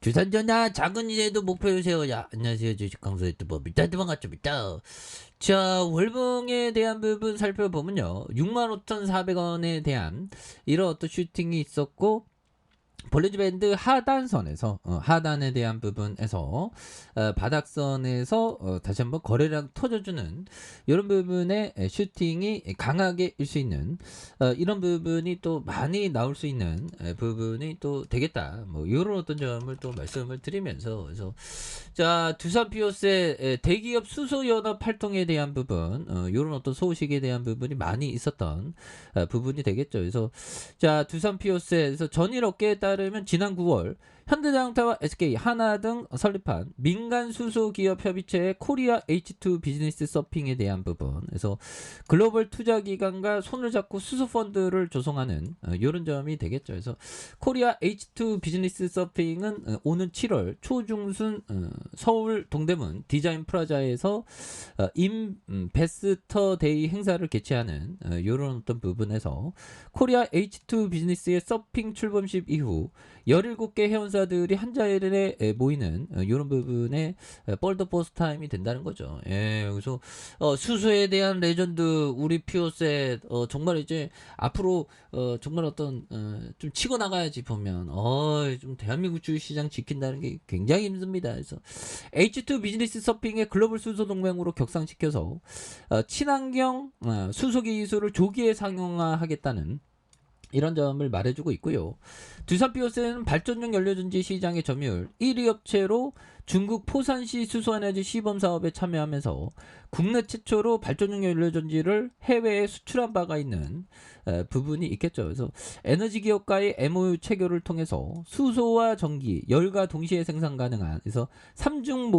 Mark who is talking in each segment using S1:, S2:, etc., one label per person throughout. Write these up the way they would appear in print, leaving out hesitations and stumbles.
S1: 주산전화 작은 일에도 목표를 세워야. 안녕하세요, 주식강사 유튜버입니다. 반갑습니다. 자, 월봉에 대한 부분 살펴보면요, 65,400원에 대한 이런 어떤 슈팅이 있었고, 볼리지 밴드 하단선에서 하단에 대한 부분에서 바닥선에서 다시 한번 거래량 터져주는 이런 부분에 슈팅이 강하게 일 수 있는 이런 부분이 또 많이 나올 수 있는 부분이 또 되겠다. 뭐 이런 어떤 점을 또 말씀을 드리면서, 그래서 자, 두산 피오스의 대기업 수소연합 활동에 대한 부분, 이런 어떤 소식에 대한 부분이 많이 있었던 부분이 되겠죠. 그래서 자, 두산 피오스에서 전일 업계에 따르면 지난 9월 현대자동차와 SK, 하나 등 설립한 민간 수소기업 협의체의 코리아 H2 비즈니스 서핑에 대한 부분, 그래서 글로벌 투자기관과 손을 잡고 수소펀드를 조성하는 이런 점이 되겠죠. 그래서 코리아 H2 비즈니스 서핑은 오는 7월 초중순 서울 동대문 디자인 프라자에서 인베스터 데이 행사를 개최하는 이런 어떤 부분에서 코리아 H2 비즈니스의 서핑 출범식 이후 17개 회원사들이 한 자리에 모이는 이런 부분에 뻘더 버스 타임이 된다는 거죠. 예, 그래서 수소에 대한 레전드 우리 피오셋 정말 이제 앞으로 정말 어떤 좀 치고 나가야지 보면 좀 대한민국 주식시장 지킨다는 게 굉장히 힘듭니다. 그래서 H2 비즈니스 서핑의 글로벌 수소 동맹으로 격상시켜서 친환경 수소 기술을 조기에 상용화하겠다는 이런 점을 말해주고 있고요. 두산 피오스는 발전용 연료전지 시장의 점유율 1위 업체로 중국 포산시 수소에너지 시범사업에 참여하면서 국내 최초로 발전용 연료전지를 해외에 수출한 바가 있는 부분이 있겠죠. 그래서 에너지 기업과의 MOU 체결을 통해서 수소와 전기, 열과 동시에 생산 가능한, 그래서 3중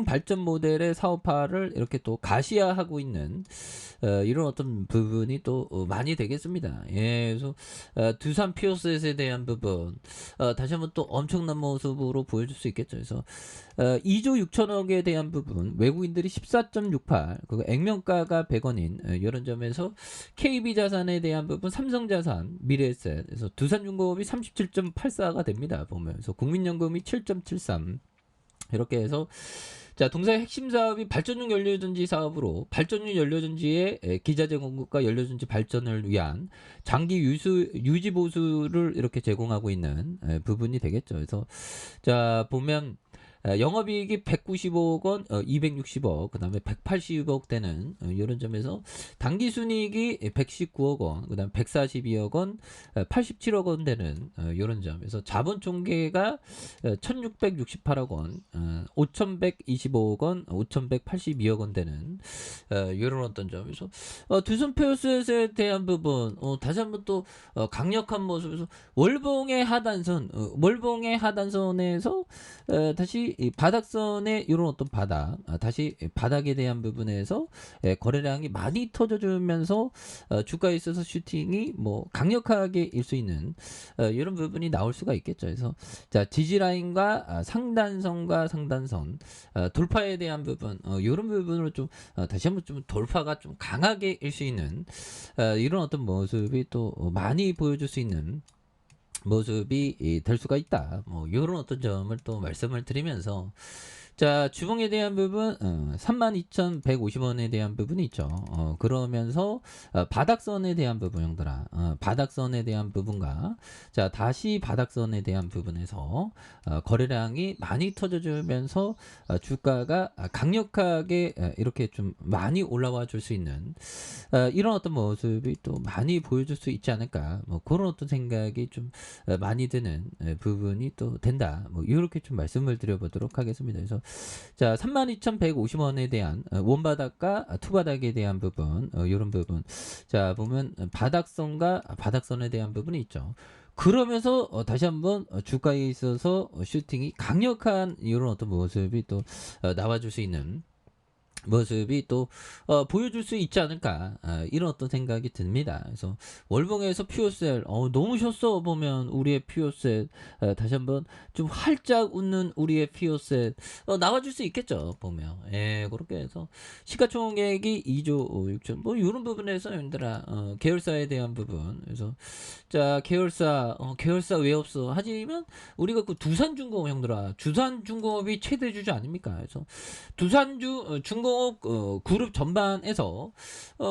S1: 발전 모델의 사업화를 이렇게 또 가시화하고 있는 이런 어떤 부분이 또 많이 되겠습니다. 예, 그래서 두산 피오셋에 대한 부분 다시 한번 또 엄청난 모습으로 보여줄 수 있겠죠. 그래서 2조 6천억에 대한 부분, 외국인들이 14.68, 그리고 액면가가 100원인 이런 점에서 KB자산에 대한 부분, 삼성자산, 미래에셋, 그래서 두산중공업이 37.84가 됩니다. 보면 그래서 국민연금이 7.73, 이렇게 해서 자, 동사의 핵심 사업이 발전용 연료전지 사업으로 발전용 연료전지의 기자재 공급과 연료전지 발전을 위한 장기 유지 보수를 이렇게 제공하고 있는 부분이 되겠죠. 그래서 자, 보면 영업이익이 195억 원, 260억, 그 다음에 180억 되는 이런 점에서 당기순이익이 119억 원, 그 다음에 142억 원, 87억 원 되는 이런 점에서 자본총계가 1668억 원, 5125억 원, 5182억 원 되는 이런 어떤 점에서 두산 페어스에 대한 부분 다시 한번 또 강력한 모습에서 월봉의 하단선에서 다시 이 바닥선의 이런 어떤 바닥, 다시 바닥에 대한 부분에서 거래량이 많이 터져주면서 주가에 있어서 슈팅이 뭐 강력하게 일 수 있는 이런 부분이 나올 수가 있겠죠. 그래서 자, 지지라인과 상단선과 상단선 돌파에 대한 부분, 이런 부분으로 좀 다시 한번 좀 돌파가 좀 강하게 일 수 있는 이런 어떤 모습이 또 많이 보여줄 수 있는 모습이 될 수가 있다. 뭐 이런 어떤 점을 또 말씀을 드리면서 자, 주봉에 대한 부분 32,150원에 대한 부분이 있죠. 그러면서 바닥선에 대한 부분, 형들아, 바닥선에 대한 부분과 자, 다시 바닥선에 대한 부분에서 거래량이 많이 터져주면서 주가가 강력하게 이렇게 좀 많이 올라와 줄 수 있는 이런 어떤 모습이 또 많이 보여줄 수 있지 않을까, 뭐 그런 어떤 생각이 좀 많이 드는 부분이 또 된다. 뭐 이렇게 좀 말씀을 드려보도록 하겠습니다. 그래서 자, 32,150원에 대한 원바닥과 투바닥에 대한 부분, 이런 부분. 자, 보면 바닥선과 바닥선에 대한 부분이 있죠. 그러면서 다시 한번 주가에 있어서 슈팅이 강력한 이런 어떤 모습이 또 나와줄 수 있는 모습이 또 보여줄 수 있지 않을까, 이런 어떤 생각이 듭니다. 그래서 월봉에서 퓨어셀 너무 쉬었어 보면 우리의 퓨어셀, 다시 한번 좀 활짝 웃는 우리의 퓨어셀 나와줄 수 있겠죠 보면. 예, 그렇게 해서 시가총액이 2조 6천 뭐 이런 부분에서 얘들아 계열사에 대한 부분. 그래서 자 계열사 왜 없어 하지만 우리가 그 두산중공업 형들아, 두산중공업이 최대 주주 아닙니까? 그래서 중공업 그룹 전반에서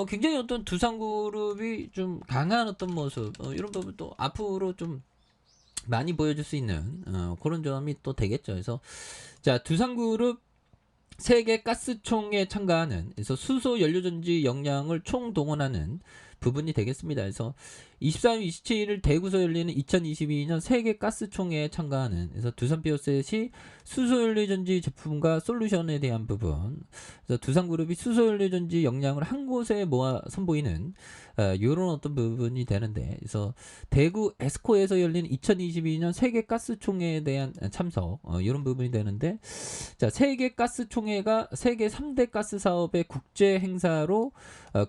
S1: 굉장히 어떤 두산그룹이 좀 강한 어떤 모습, 이런 부분도 앞으로 좀 많이 보여줄 수 있는 그런 점이 또 되겠죠. 그래서 자, 두산그룹 세계 가스총에 참가하는, 그래서 수소 연료전지 역량을 총동원하는 부분이 되겠습니다. 그래서 23일, 27일 대구에서 열리는 2022년 세계 가스총회에 참가하는, 그래서 두산 비오셋이 수소연료전지 제품과 솔루션에 대한 부분, 그래서 두산그룹이 수소연료전지 역량을 한 곳에 모아 선보이는 이런 어떤 부분이 되는데, 그래서 대구 에스코에서 열리는 2022년 세계 가스총회에 대한 참석, 이런 부분이 되는데, 자, 세계 가스총회가 세계 3대 가스 사업의 국제 행사로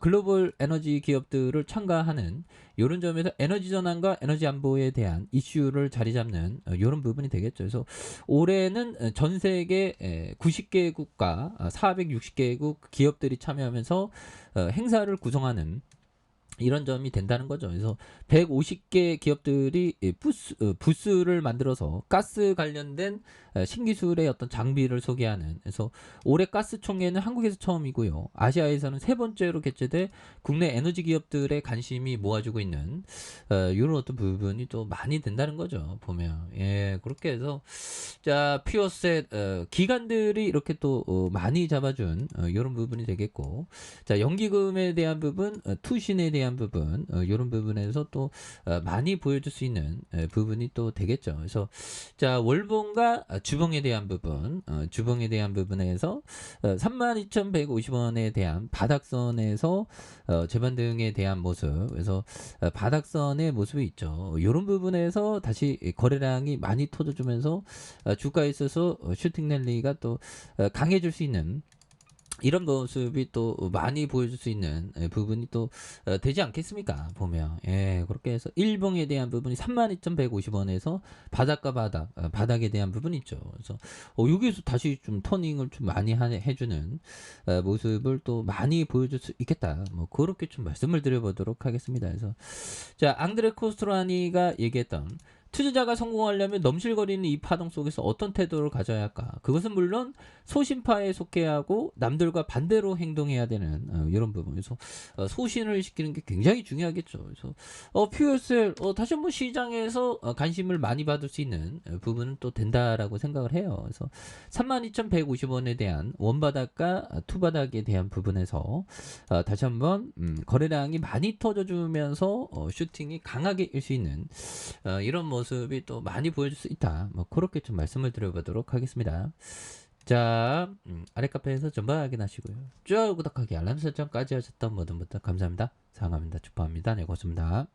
S1: 글로벌 에너지 기업들을 참가하는 이런 점에서 에너지 전환과 에너지 안보에 대한 이슈를 자리 잡는 이런 부분이 되겠죠. 그래서 올해는 전 세계 90개국과 460개국 기업들이 참여하면서 행사를 구성하는 이런 점이 된다는 거죠. 그래서 150개 기업들이 부스를 만들어서 가스 관련된 신기술의 어떤 장비를 소개하는, 그래서 올해 가스 총회는 한국에서 처음이고요. 아시아에서는 세 번째로 개최돼 국내 에너지 기업들의 관심이 모아주고 있는 이런 어떤 부분이 또 많이 된다는 거죠. 보면. 예, 그렇게 해서 자, 퓨어셋 기관들이 이렇게 또 많이 잡아준 이런 부분이 되겠고, 자, 연기금에 대한 부분, 투신에 대한 부분, 이런 부분에서 또 많이 보여줄 수 있는 부분이 또 되겠죠. 그래서 자, 월봉과 주봉에 대한 부분, 주봉에 대한 부분에서 32,150원에 대한 바닥선에서 재반 등에 대한 모습, 그래서 바닥선의 모습이 있죠. 이런 부분에서 다시 거래량이 많이 터져주면서 주가에 있어서 슈팅 랠리가 또 강해질 수 있는 이런 모습이 또 많이 보여줄 수 있는 부분이 또 되지 않겠습니까? 보면. 예, 그렇게 해서 일봉에 대한 부분이 32,150원에서 바닥과 바닥에 대한 부분이 있죠. 그래서 여기서 다시 좀 터닝을 좀 많이 해주는 모습을 또 많이 보여줄 수 있겠다. 뭐 그렇게 좀 말씀을 드려보도록 하겠습니다. 그래서 자, 앙드레 코스트라니가 얘기했던, 투자자가 성공하려면 넘실거리는 이 파동 속에서 어떤 태도를 가져야 할까? 그것은 물론 소신파에 속해야 하고 남들과 반대로 행동해야 되는 이런 부분에서 소신을 시키는 게 굉장히 중요하겠죠. 그래서 퓨어셀 다시 한번 시장에서 관심을 많이 받을 수 있는 부분은 또 된다라고 생각을 해요. 그래서 32,150원에 대한 원바닥과 투바닥에 대한 부분에서 다시 한번 거래량이 많이 터져주면서 슈팅이 강하게 일 수 있는 이런 모습이 또 많이 보여줄 수 있다. 뭐 그렇게 좀 말씀을 드려보도록 하겠습니다. 자, 아래 카페에서 전부 확인하시고요. 쭉 구독하기, 알람 설정까지 하셨던 모든 분들 감사합니다. 사랑합니다. 축복합니다. 네, 고맙습니다.